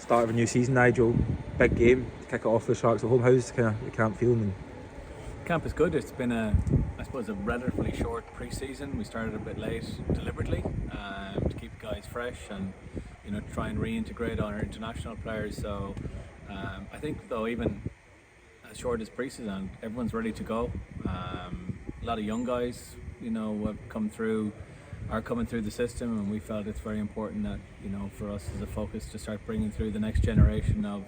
Start of a new season, Nigel. Big game to kick it off for the Sharks at home. How's the camp feeling? Camp is good. It's been a relatively short pre-season. We started a bit late deliberately to keep guys fresh and try and reintegrate on our international players. So I think though, even as short as pre-season, everyone's ready to go. A lot of young guys, are coming through the system, and we felt it's very important that for us as a focus to start bringing through the next generation of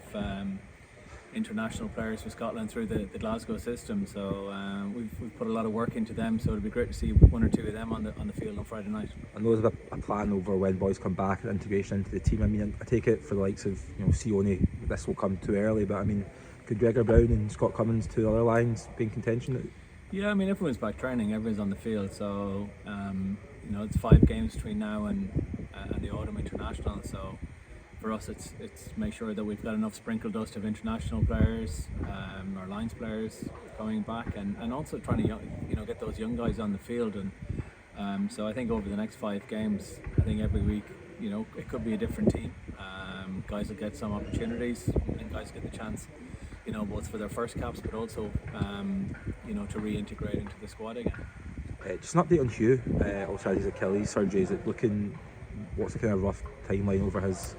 international players for Scotland through the Glasgow system. So we've put a lot of work into them. So it'd be great to see one or two of them on the field on Friday night. I know there's a plan over when boys come back and integration into the team. I mean, I take it for the likes of Sione, this will come too early. But I mean, could Gregor Brown and Scott Cummins, two other lines, be in contention? Yeah, I mean, everyone's back training, everyone's on the field. So it's 5 games between now and the autumn international. So for us, it's make sure that we've got enough sprinkle dust of international players, our lines players coming back, and also trying to get those young guys on the field. And so I think over the next 5 games, I think every week, it could be a different team. Guys will get some opportunities, and guys get the chance, both for their first caps, but also to reintegrate into the squad again. Just an update on Hugh. Also had his Achilles surgery. Is it looking? What's the kind of rough timeline over his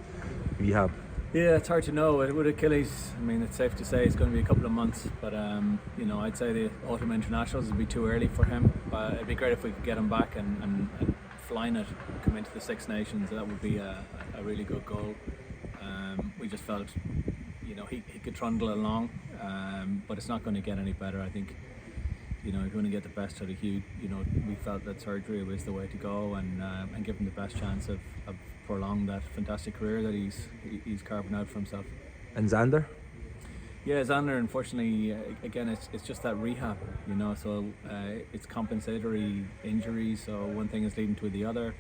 rehab? Yeah, it's hard to know. With Achilles, I mean, it's safe to say it's going to be a couple of months. But I'd say the autumn internationals would be too early for him. But it'd be great if we could get him back and flying it, come into the Six Nations. That would be a really good goal. We just felt, he could trundle along, but it's not going to get any better. I think, if you want to get the best out of Hugh, we felt that surgery was the way to go and give him the best chance of prolong that fantastic career that he's carving out for himself. And Zander? Yeah, Zander, unfortunately, again, it's just that rehab, so it's compensatory injuries, so one thing is leading to the other,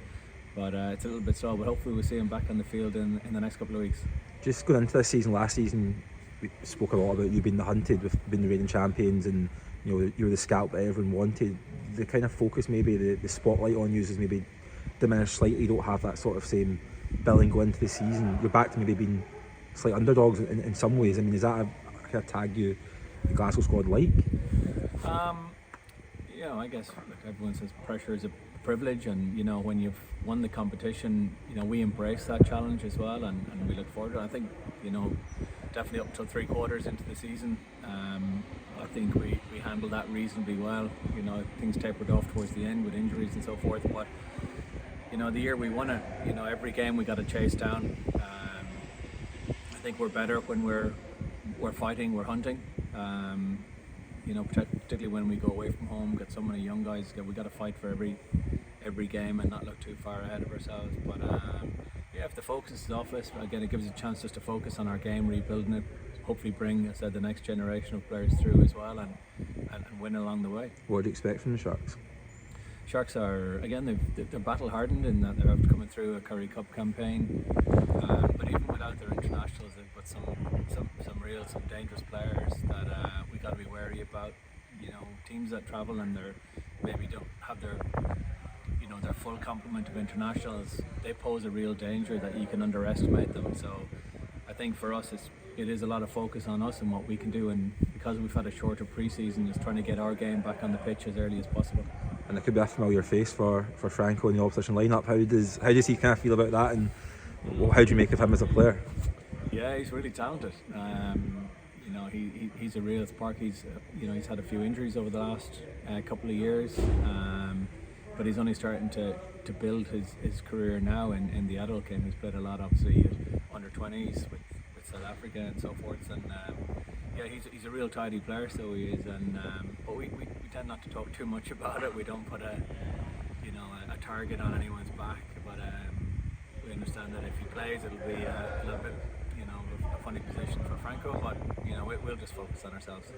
but it's a little bit slow, but hopefully we'll see him back on the field in the next couple of weeks. Just going into this season, last season, we spoke a lot about you being the hunted, with being the reigning champions, and you were the scout that everyone wanted. The kind of focus, maybe the spotlight on you is maybe diminished slightly. You don't have that sort of same billing going into the season. You're back to maybe being slight underdogs in some ways. I mean, is that a kind of tag the Glasgow squad like? I guess everyone says pressure is a privilege, and when you've won the competition, we embrace that challenge as well, and we look forward to it. I think definitely up until 3 quarters into the season, I think we handled that reasonably well. Things tapered off towards the end with injuries and so forth, but the year we won it, every game we got to chase down. I think we're better when we're fighting, we're hunting. Particularly when we go away from home, got so many young guys, we got to fight for every game and not look too far ahead of ourselves. But if the focus is off us, again, it gives us a chance just to focus on our game, rebuilding it, hopefully bring, as I said, the next generation of players through as well, and win along the way. What do you expect from the Sharks? Sharks are, again, they're battle hardened in that they're coming through a Curry Cup campaign, but even without their internationals, they've got some dangerous players that we got to be wary about. Teams that travel and maybe don't have their full complement of internationals, they pose a real danger that you can underestimate them. So I think for us, it is a lot of focus on us and what we can do, and because we've had a shorter pre-season, just trying to get our game back on the pitch as early as possible. And it could be a familiar face for Franco in the opposition lineup. How does he kind of feel about that, and how do you make of him as a player? Yeah, he's really talented. He's a real spark. He's had a few injuries over the last couple of years, but he's only starting to build his career now in the adult game. He's played a lot, obviously, at under 20s with South Africa and so forth, and he's a real tidy player, so he is. And but we tend not to talk too much about it. We don't put a target on anyone's back, but we understand that if he plays, it'll be a little bit a funny position for Franco, but we'll just focus on ourselves.